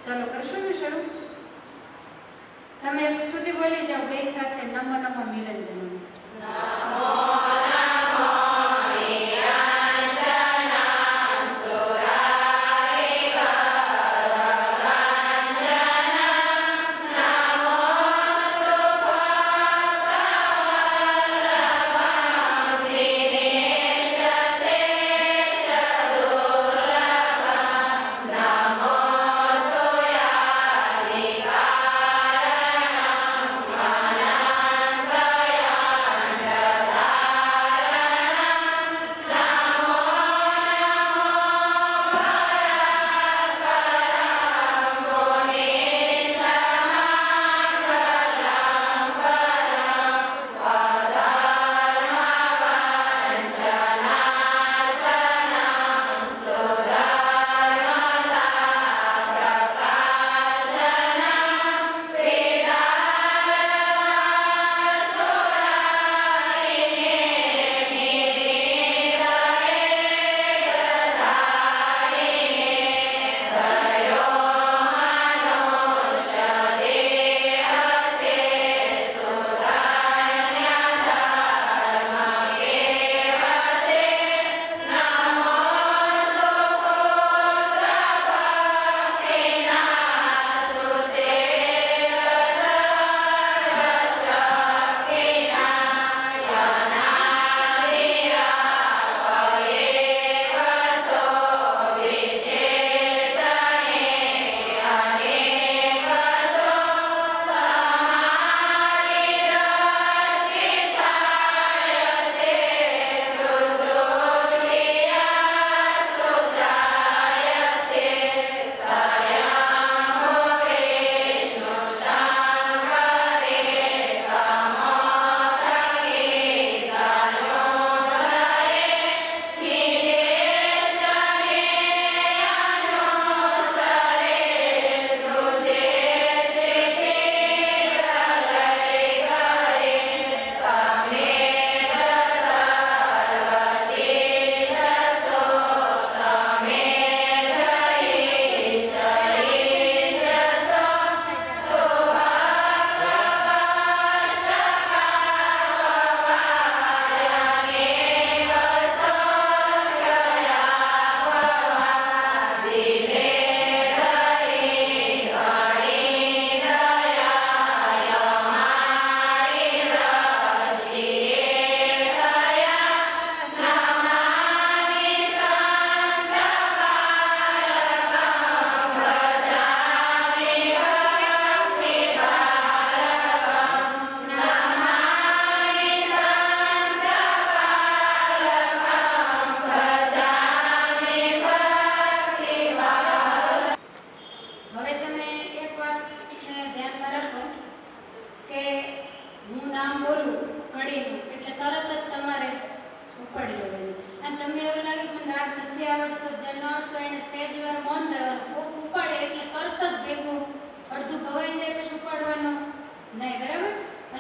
ચાલો કરશો ને શરૂ. તમે એક સ્તુતિ બોલી જાઓ બે સાથે. નમો નમો નિરંજન. Namo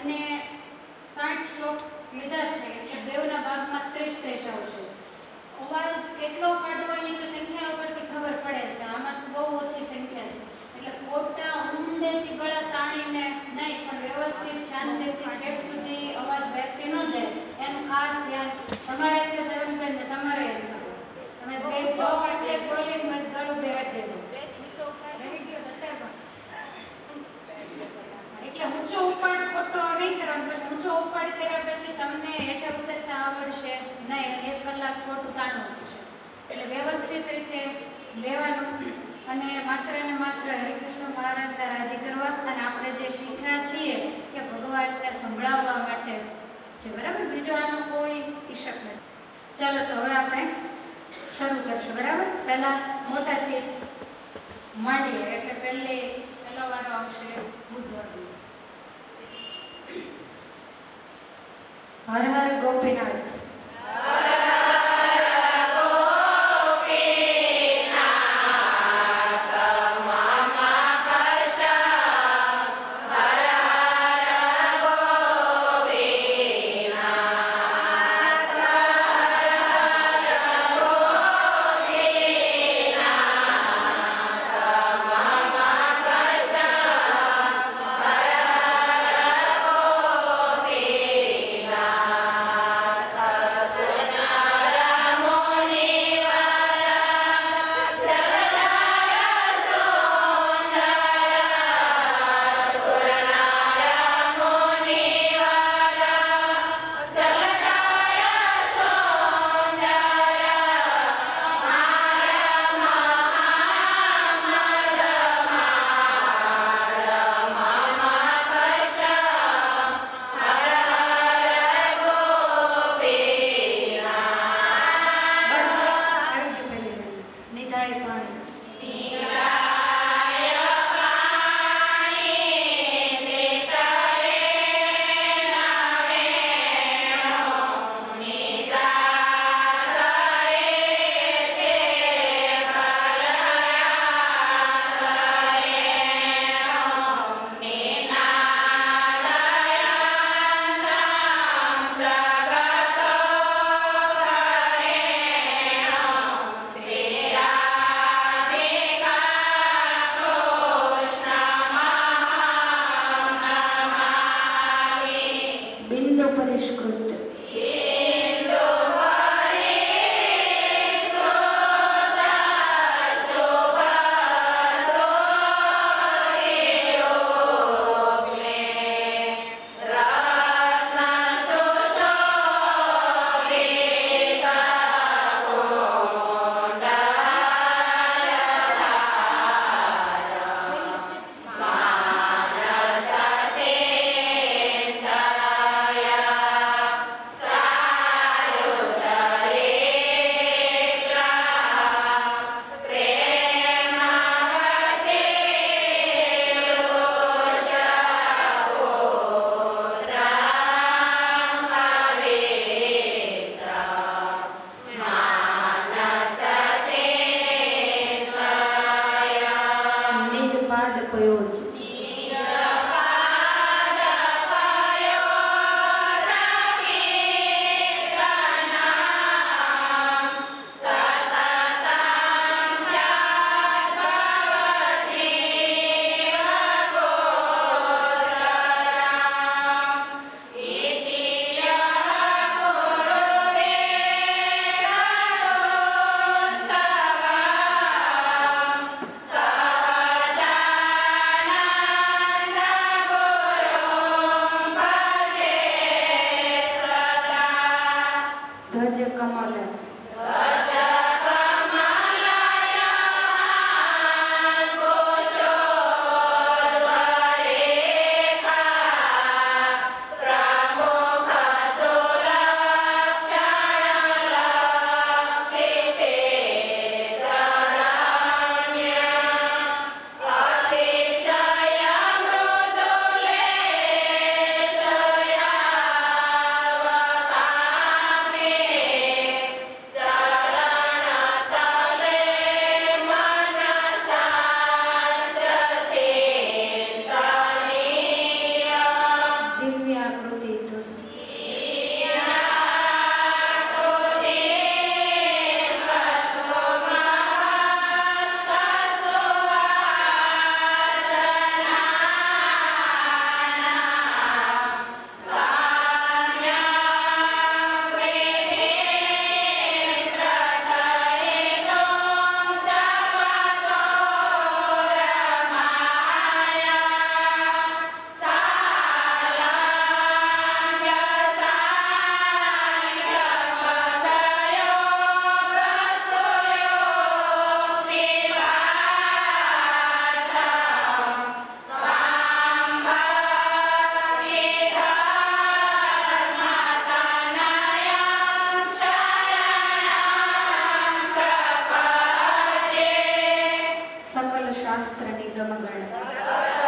અને 60 શ્લોક લીધા છે એટલે બેવના ભાગમાં 30 આવશે. અવાજ કેટલો કાઢવો એ તો સંખ્યા ઉપરથી ખબર પડે છે. આમાં તો બહુ ઓછી સંખ્યા છે એટલે ખોટા ઊંડેથી ગળા તાણીને નહીં, પણ વ્યવસ્થિત શાંતિથી છેક સુધી અવાજ બેસી ન જાય એનું ખાસ ધ્યાન તમારે રીતે ધરમબેન ને તમારે તમે બે ચોકડ છે બોલીને બસ ગળું બેહાડી દેજો. એટલે ઊંચો ઉપાડ ખોટો નહીં કરવાનો, પછી ઊંચો ઉપાડ કર્યા પછી તમને હેઠે ઉતરતા આવડશે નહીં અને 1 કલાક ખોટું તાણવું પડશે. એટલે વ્યવસ્થિત રીતે લેવાનું અને માત્ર ને માત્ર હરિકૃષ્ણ મહારાજને રાજી કરવા અને આપણે જે શીખ્યા છીએ કે ભગવાનને સંભળાવવા માટે છે, બરાબર? બીજો આનો કોઈ ઈશક નથી. ચાલો તો હવે આપણે શરૂ કરશું, બરાબર? પહેલા મોટાથી માંડીએ એટલે પહેલો વારો આવશે બુધવારનો. હર હર ગોપીનાથ. શાસ્ત્ર નિગમ ગણ દેવ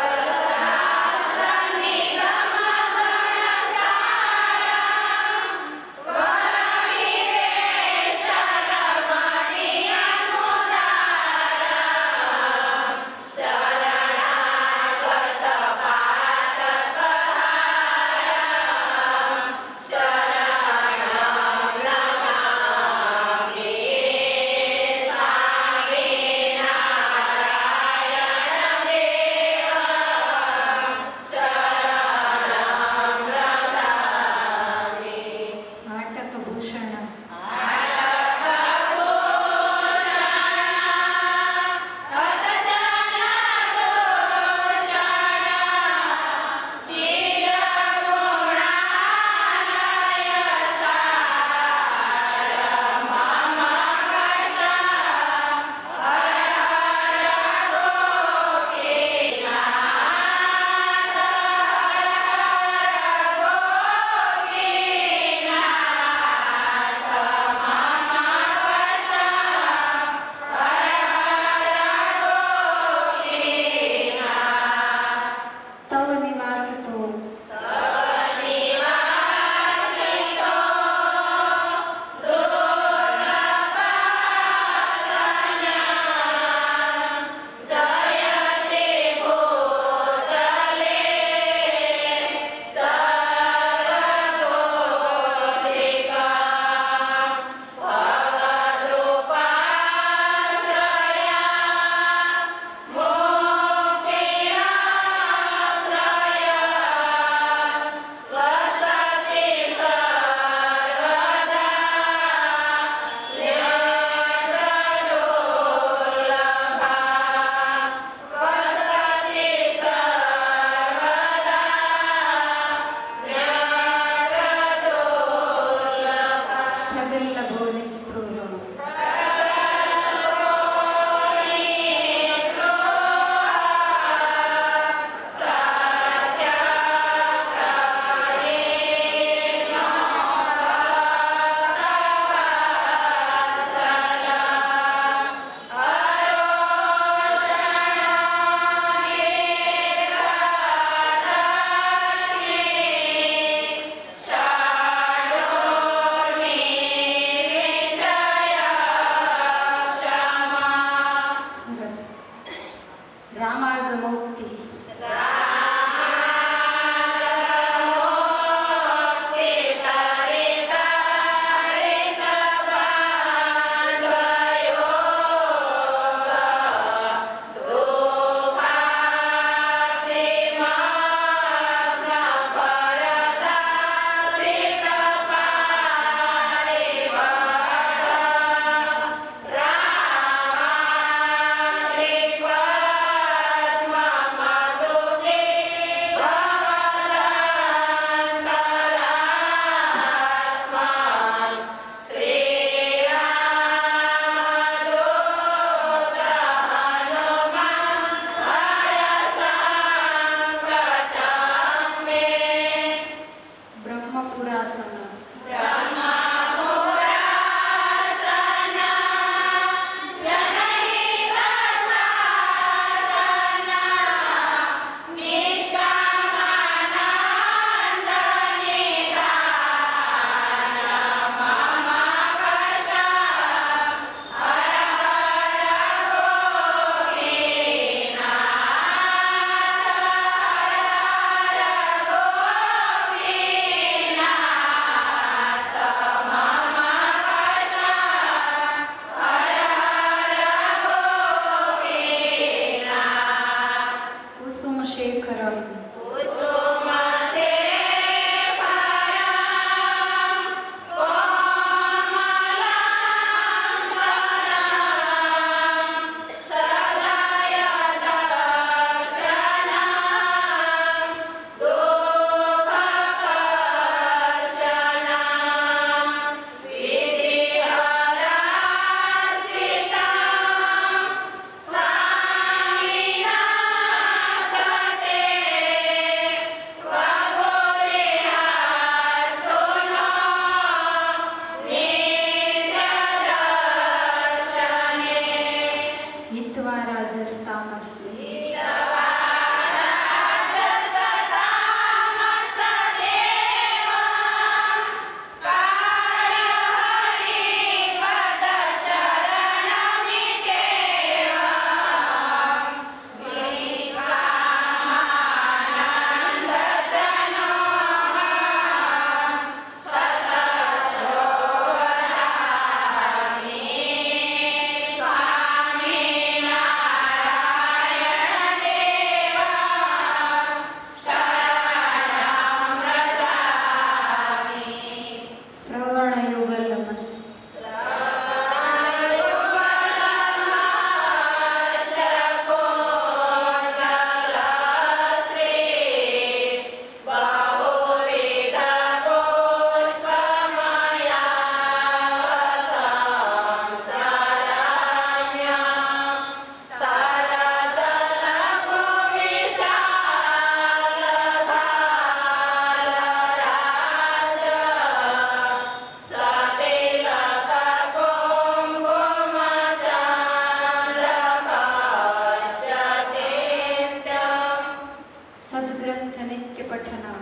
રાજસ્તામસ્તિ સદગ્રંથ નિત્ય પઠના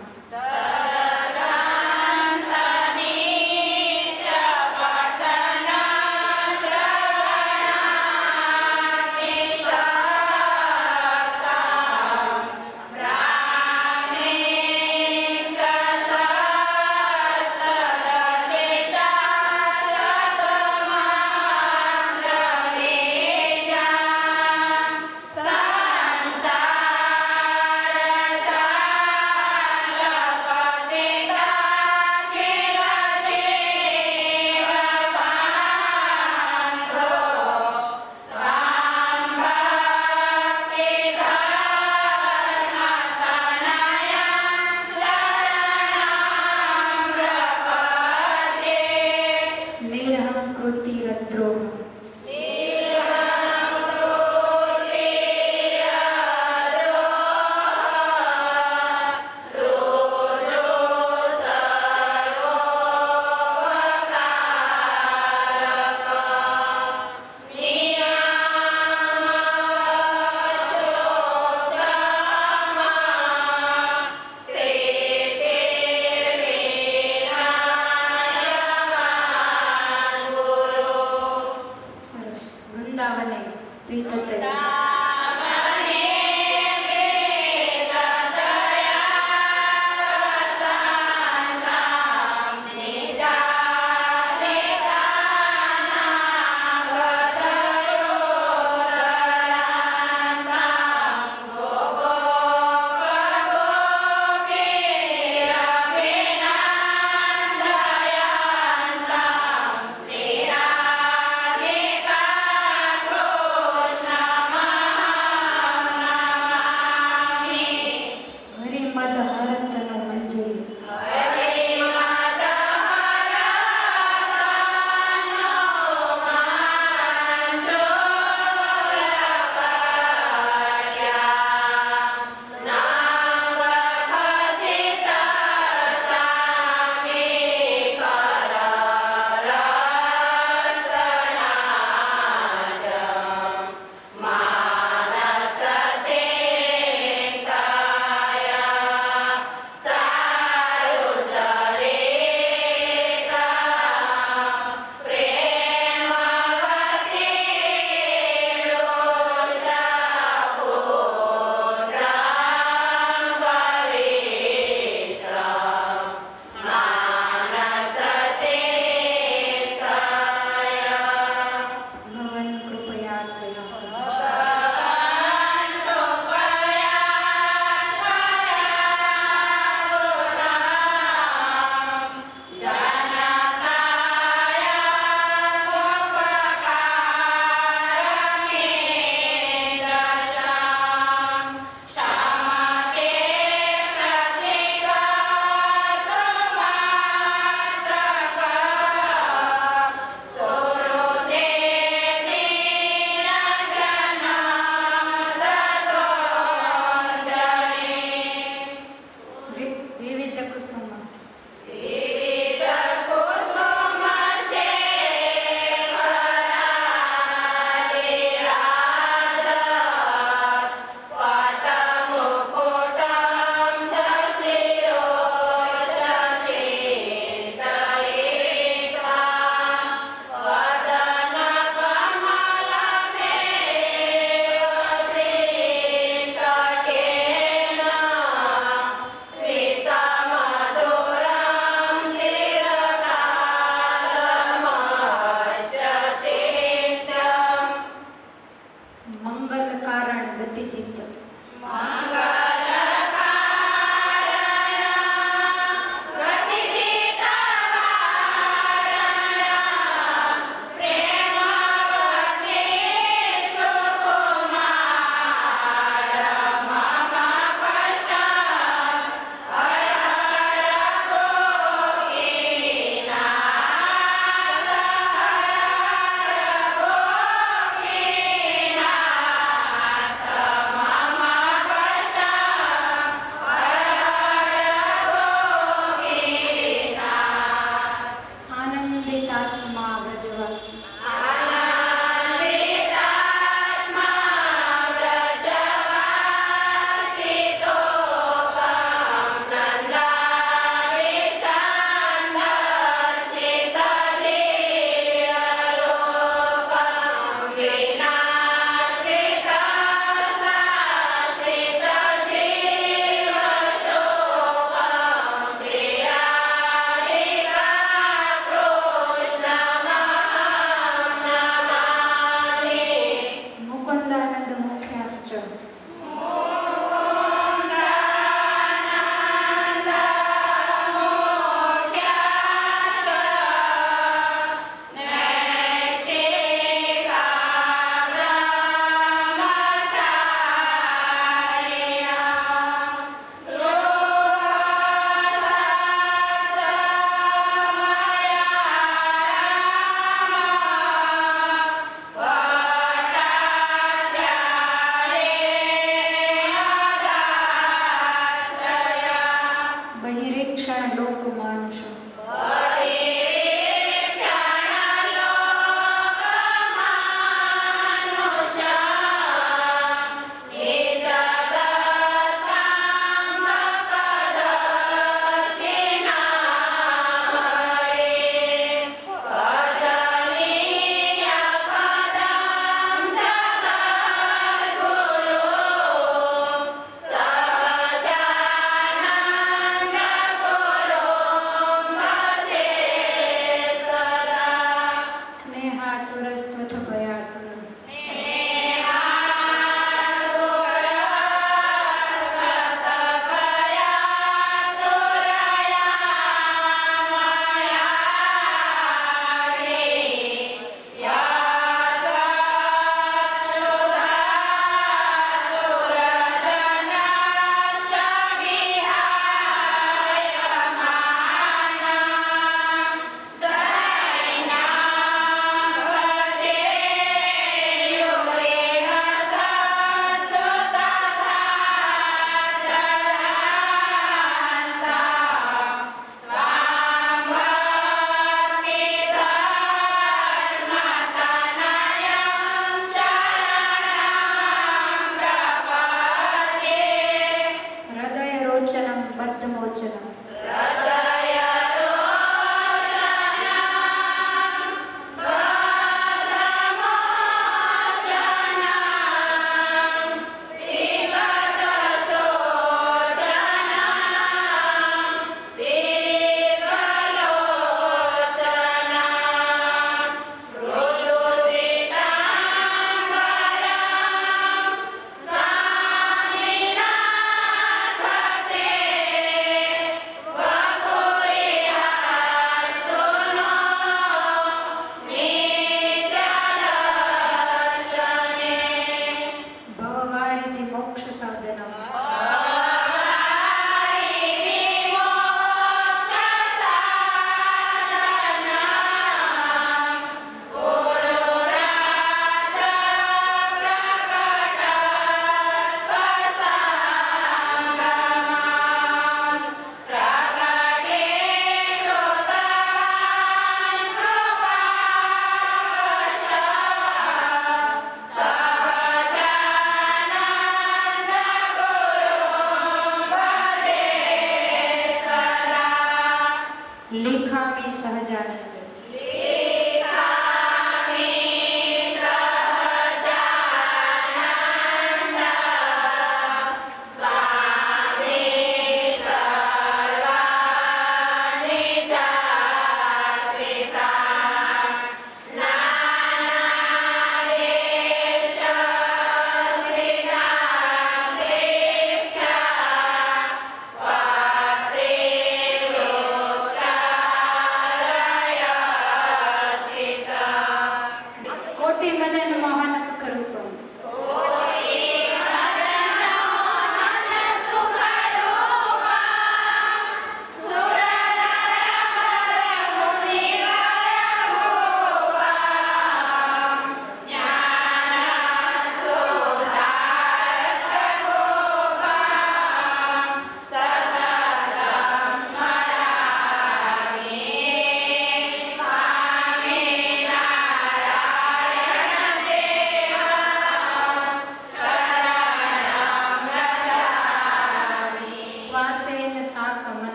વૃંદાવને પ્રીતતય Krishna મંગલ કારણ ગતિચિત્ત. આનંદિતાત્મા વ્રજવાસી. મુકુંદાનંદ મુખ્યાશ્ચ. બહિરેક્ષણ લોક માનુષ. સ્નેહાતુરસ્ત્વથ ભયાતુર. હૃદયરોચનમ બદ્ધમોચનમ.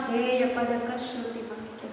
ध्येय पदक श्रुति माते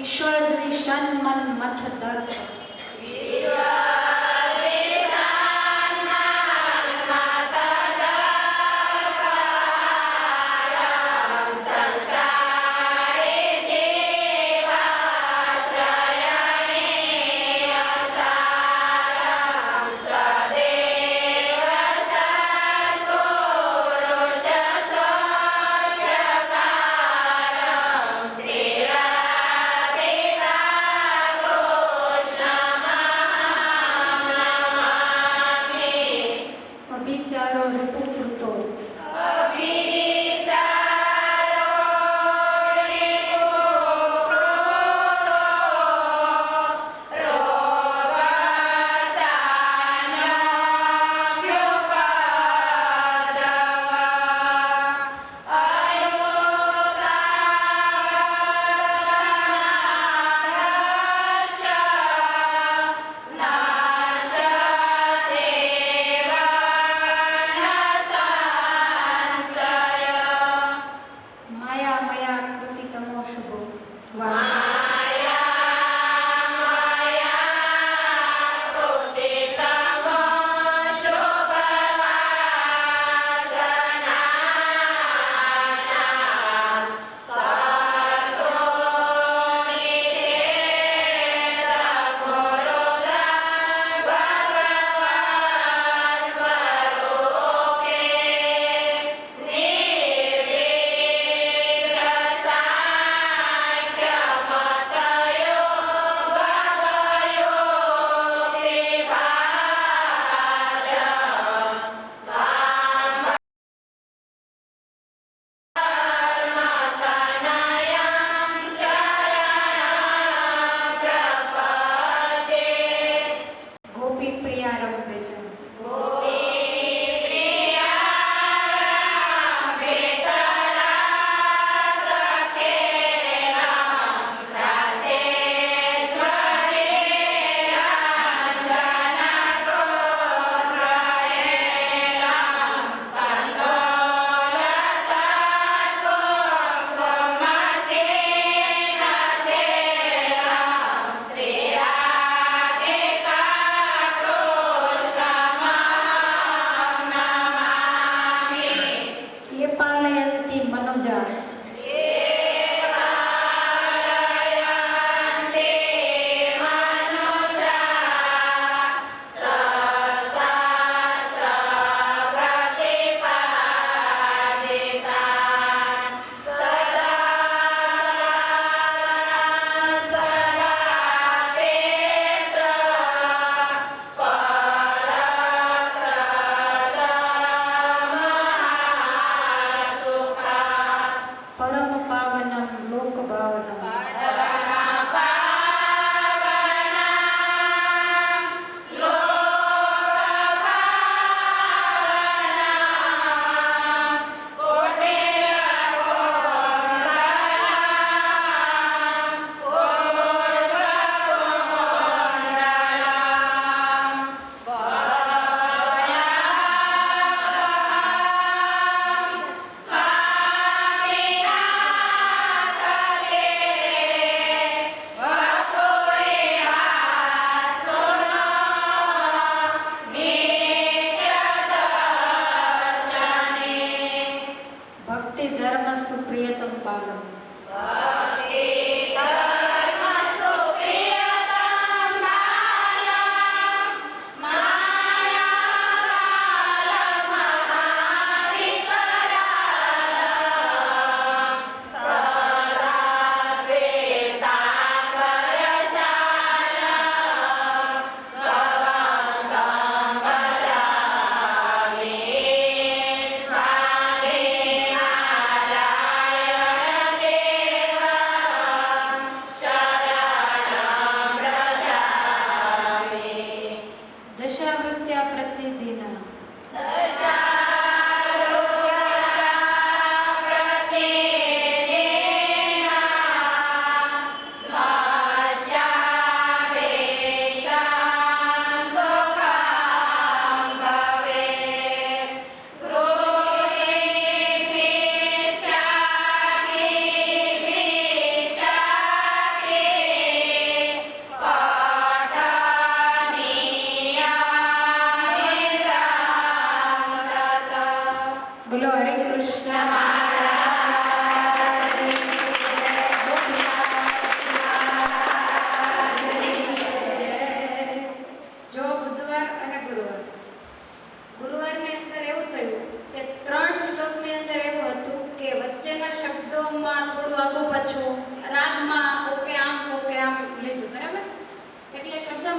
ईश्वर दृशन मन मथ तर्क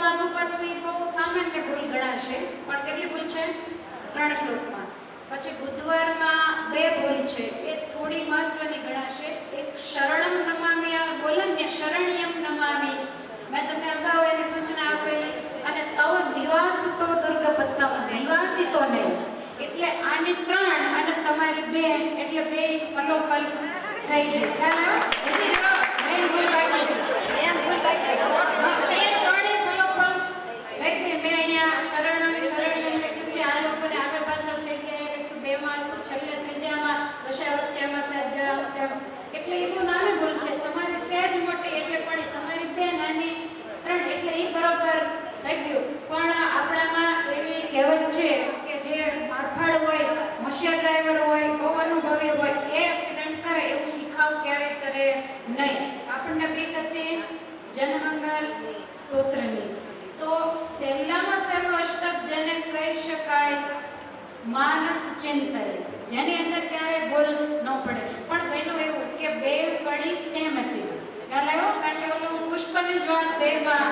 શ્લોકમાં તો પાછું એ બહુ સામાન્ય ભૂલ ગણાશે, પણ કેટલી ભૂલ છે? 3 શ્લોકમાં. પછી બુધવારમાં 2 ભૂલ છે, એ થોડી મહત્વની ગણાશે. એક શરણમ નમામિ બોલે ને, શરણ્યમ નમામિ, મેં તમને અગાઉ એની સૂચના આપેલી. અને તવ નિવાસિતો દુર્ગપત્નમ, નિવાસિતો નહીં, એટલે આની 3 અને તમારી 2, એટલે 2 પલોપલ થઈ ગઈ. ખ્યાલ આવ્યો? મેં ભૂલ બાકી છે, એટલે એવું નાની ભૂલ છે. તમારી સહેજ મોટી એટલે પડી, તમારી 2 નાની 3 એટલે એ બરોબર થઈ ગયું. પણ આપણામાં એવી કહેવત છે કે જે મારફાડ હોય, હોશિયાર ડ્રાઈવર હોય, બહુ અનુભવી હોય, એ એક્સિડન્ટ કરે એવું શીખાવ ક્યારેય કરે નહીં. આપણને બીક હતી જનમંગલ સ્તોત્રની. તો સહેલામાં સહેલું અષ્ટક જેને કહી શકાય માનસ ચિંતન, જેની અંદર ક્યારેય ભૂલ ન પડે. પણ બન્યું એવું કે 2 કડી સેમ હતી. ખ્યાલ આવ્યો? કારણ કે ઓલું પુષ્પની જ વાત 2માં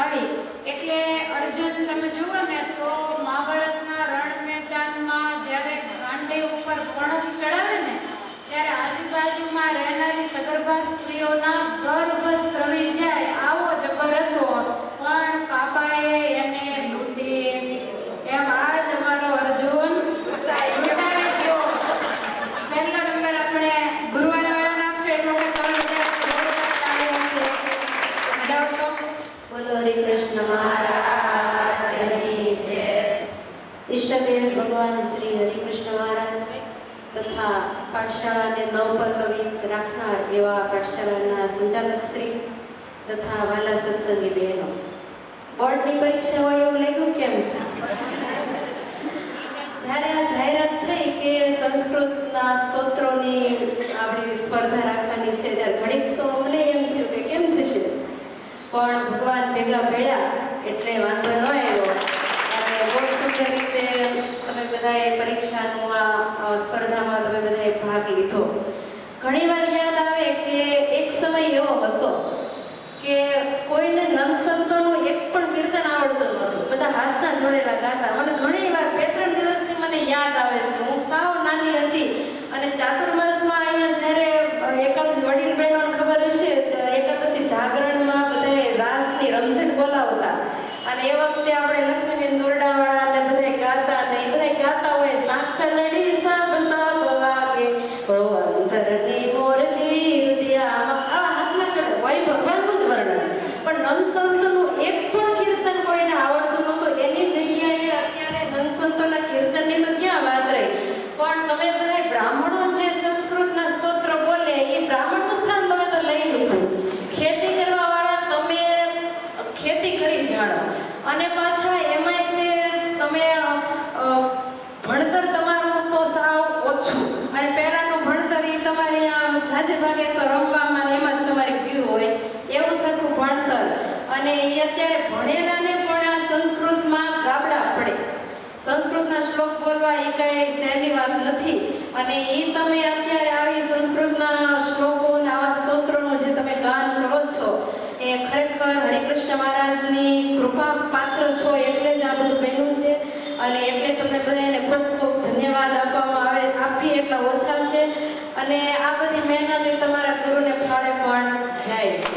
આવી. એટલે અર્જુન તમે જુઓ ને તો મહાભારતના રણ મેદાનમાં જ્યારે ગાંડી ઉપર પણસ ચડાવે ને, ત્યારે આજુબાજુમાં રહેનારી સગર્ભા સ્ત્રીઓના ગર્ભ સ્રવી જાય આવો જબર હતો. પણ કાબાએ એને લૂંટી. એમ આજ અમારો અર્જુન લૂંટાઈ ગયો. પહેલો નંબર આપણે ગુરુવાર વાળાને આપશે એટલે કે 3000 બતાવશો. બોલો હરે કૃષ્ણ મહારાજની જય. ઈષ્ટદેવ ભગવાન શ્રી હરિકૃષ્ણ મહારાજ તથા પાઠશાળાને નવપલ્લવિત રાખનાર એવા પાઠશાળાના સંચાલક શ્રી તથા વાલા સત્સંગી બહેનો, બોર્ડની પરીક્ષા હોય એવું લાગ્યું કેમ? જ્યારે આ જાહેરાત થઈ કે સંસ્કૃતના સ્તોત્રોની આપણી સ્પર્ધા રાખવાની છે, ત્યારે ઘડીક તો મને એમ થયું કે કેમ થશે, પણ ભગવાન ભેગા ભેળ્યા એટલે વાંધો ન આવ્યો. અને બહુ સુંદર રીતે તમે બધાએ પરીક્ષાનું આ સ્પર્ધામાં તમે બધાએ ભાગ લીધો. ઘણીવાર યાદ આવે કે એક સમય એવો હતો કે કોઈને નંદસંતોનું એક પણ કીર્તન આવડતું નહોતું, બધા હાથના જોડેલા ગાતા. મને ઘણીવાર 2-3 દિવસથી મને યાદ આવે છે કે હું સાવ નાની હતી અને ચાતુર્માસમાં અહીંયા જ્યારે એકાદશી વડીલ બહેનોને ખબર હશે, એકાદશી જાગરણમાં બધાએ રાસની રમઝટ બોલાવતા અને એ વખતે આપણે લક્ષ્મીબેન દોરડાવાળા અને બધા ગાતા અને એ બધા ગાતા હોય સાંખલડી સાબ સાબ વાગે ભવંતરની મોરલી હૃદયામાં, આ હાથના જોડે હોય ભગવાનનું જ વર્ણન. પણ નંદસંતોનું એક પણ કીર્તન કોઈને આવડતું નહોતું. એની જગ્યાએ અત્યારે નંદસંતોના કીર્તનની તો ક્યાં વાત રહી, પણ તમે બધા બ્રાહ્મણો જે સંસ્કૃતના સ્તોત્ર બોલે એ બ્રાહ્મણનું સ્થાન તમે તો લઈ લીધું. ખેતી કરવા વાળા તમે ખેતી કરી જાણો અને પાછા એમાંય તે તમે ભણતર તમારું તો સાવ ઓછું, અને પહેલાંનું ભણતર એ તમારે ઝાઝે ભાગે તો રમવામાં એમાં જ તમારે ગયું હોય એવું સરખું ભણતર. અને એ અત્યારે ભણેલાને પણ આ સંસ્કૃતમાં ગાબડા પડે. સંસ્કૃતના શ્લોક બોલવા એ કઈ સહેલી વાત નથી. અને એ તમે અત્યારે આવી સંસ્કૃતના શ્લોકો અને આવા સ્તોત્રોનું જે તમે ગાન કરો છો એ ખરેખર હરિકૃષ્ણ મહારાજની કૃપા પાત્ર છો એટલે જ આ બધું બન્યું છે. અને એટલે તમને બધાને ખૂબ ખૂબ ધન્યવાદ આપીએ એટલા ઓછા છે. અને આ બધી મહેનત એ તમારા ગુરુને ફાળે પણ જાય છે.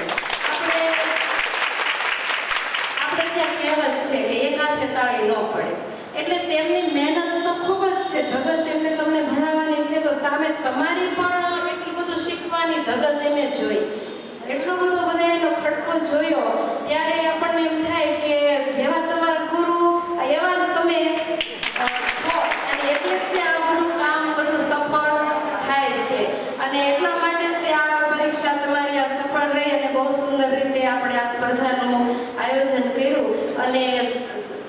આપણે ત્યાં કહેવત છે કે એક હાથે તાળી ન પડે, એટલે તેમની મહેનત તો ખૂબ જ છે. ધગશ એમને તમને ભણાવવાની છે તો સામે તમારી પણ એટલું બધું શીખવાની ધગશ એમે જોઈ. એટલો બધો બધા એનો ખટકો જોયો ત્યારે આપણને એમ થાય કે જેવા તમારા ગુરુ એવા જ તમે છો, અને એટલે જ આ બધું કામ બધું સફળ થાય છે. અને એટલા માટે તે આ પરીક્ષા તમારી આ સફળ રહી અને બહુ સુંદર રીતે આપણે આ સ્પર્ધાનું આયોજન કર્યું. અને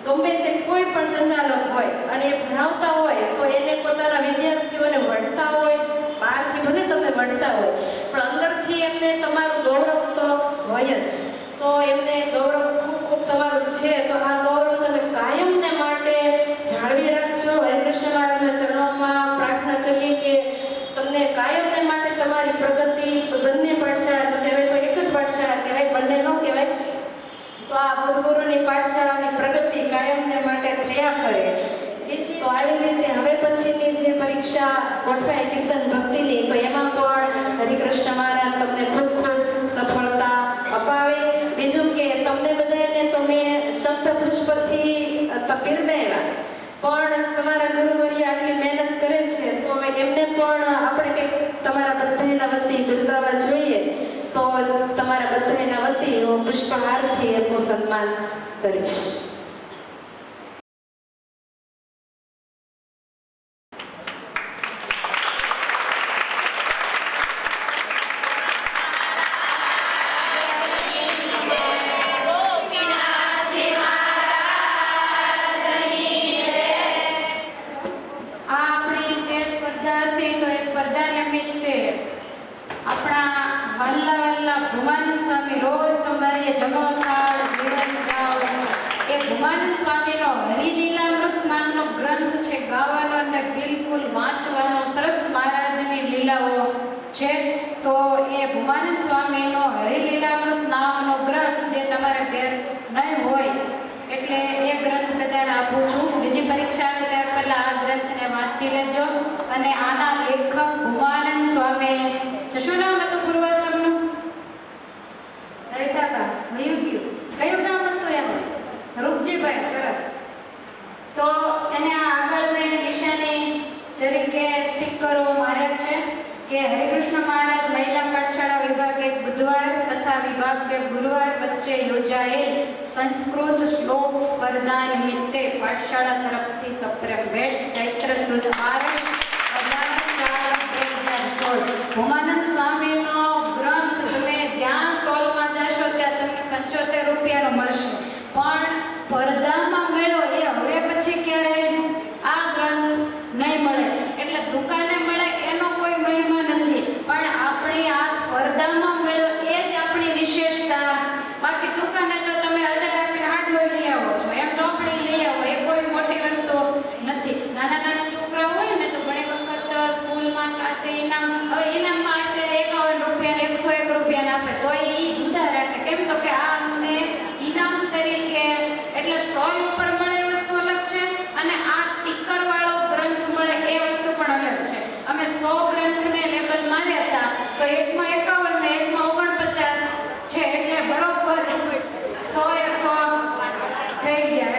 ગમે તે કોઈ પણ સંચાલક હોય અને એ ભણાવતા હોય તો એને પોતાના વિદ્યાર્થીઓને વઢતા હોય, બહારથી ભલે તમે વઢતા હોય પણ અંદરથી એમને તમારું ગૌરવ તો હોય જ. તો એમને ગૌરવ ખૂબ ખૂબ તમારું છે. તો આ ગૌરવ તમે કાયમને માટે જાળવી રાખજો. હરિકૃષ્ણ મહારાજના ચરણોમાં પ્રાર્થના કરીએ કે તમને કાયમને માટે તમારી પ્રગતિ બંને પાઠશાળા, જો કહેવાય તો એક જ પાઠશાળા કહેવાય, બંને ન કહેવાય, તો આ સદગુરુની પાઠશાળાની પ્રગતિ કાયમને માટે થયા કરે. તો આવી રીતે હવે પછીની જે પરીક્ષા ગોઠવાય કીર્તન ભક્તિની, તો એમાં પણ હરિકૃષ્ણ મહારાજ તમને ખૂબ ખૂબ સફળતા અપાવે. બીજું કે તમને બધાને તો મેં શબ્દ પુષ્પથી બિરદાવ્યા, પણ તમારા ગુરુવર્ય આટલી મહેનત કરે છે તો એમને પણ આપણે કંઈક તમારા બધાના વતી બિરદાવવા જોઈએ. તો તમારા બધાના વતી હું પુષ્પહારથી એમનું સન્માન કરીશ. ભૂમાનંદ સ્વામી રોજ સવારે જમોથાળ ધીરજ ગાવ, એ ભૂમાનંદ સ્વામીનો હરિલીલામૃત નામનો ગ્રંથ છે, ગાવાનો અને બિલકુલ વાંચવાનો. સરસ મહારાજની લીલાઓ છે. તો એ ભૂમાનંદ સ્વામીનો હરિલીલામૃત નામનો ગ્રંથ જે તમારા ઘેર નહીં હોય એટલે એ ગ્રંથ બધાને આપું છું. બીજી પરીક્ષા આવે ત્યાર પહેલા આ ગ્રંથને વાંચી લેજો. અને આના લેખક ભૂમાનંદ સ્વામી, શું નામ હતું પૂર્વાશ્રમનું? કયું ગામ હતું એમ? રૂપજીભાઈ. સરસ. તો એને આગળ મેં નિશાની તરીકે સ્ટીકરો માર્યા છે કે હરિકૃષ્ણ મહારાજ મહિલા પાઠશાળા વિભાગ 1 બુધવાર તથા વિભાગ 2 ગુરુવાર વચ્ચે યોજાયેલ સંસ્કૃત શ્લોક સ્પર્ધા નિમિત્તે પાઠશાળા તરફથી સપ્રેમ ભેટ ચૈત્ર સુદ 18/4/2016 ભૂમાનંદ સ્વામીનો ગ્રંથ તમે જ્યાં સ્ટોલમાં જશો ત્યાં તમને 75 રૂપિયાનો મળશે. પણ સ્પર્ધામાં મેળો એ હવે પછી ક્યારે આ ગ્રંથ નહીં મળે. એટલે દુકાને મળે એનો કોઈ મહિમા નથી, પણ આપણી આ સ્પર્ધામાં મેળો એ જ આપણી વિશેષતા. બાકી દુકાને તો તમે 1000 આપીને હાડલો લઈ આવો છો, એમ ચોપડી લઈ આવો, એ કોઈ મોટી વસ્તુ નથી. નાના નાના છોકરા હોય ને તો ઘણી વખત સ્કૂલમાં કાતે ઇનામમાં અત્યારે 51 રૂપિયા 101 રૂપિયા આપે તો એ જુદા રાખે. કેમ તો કે આ અમને ઇનામ તરીકે, એટલે સ્ટોલ ઉપર મળે એ વસ્તુ અલગ છે અને આ સ્ટીકર વાળો ગ્રંથ મળે એ વસ્તુ પણ અલગ છે. અમે 100 ગ્રંથને લેબલ માર્યા હતા તો એકમાં 51 ને એકમાં 49 છે, એટલે બરોબર 100 એ 100 થઈ ગયા.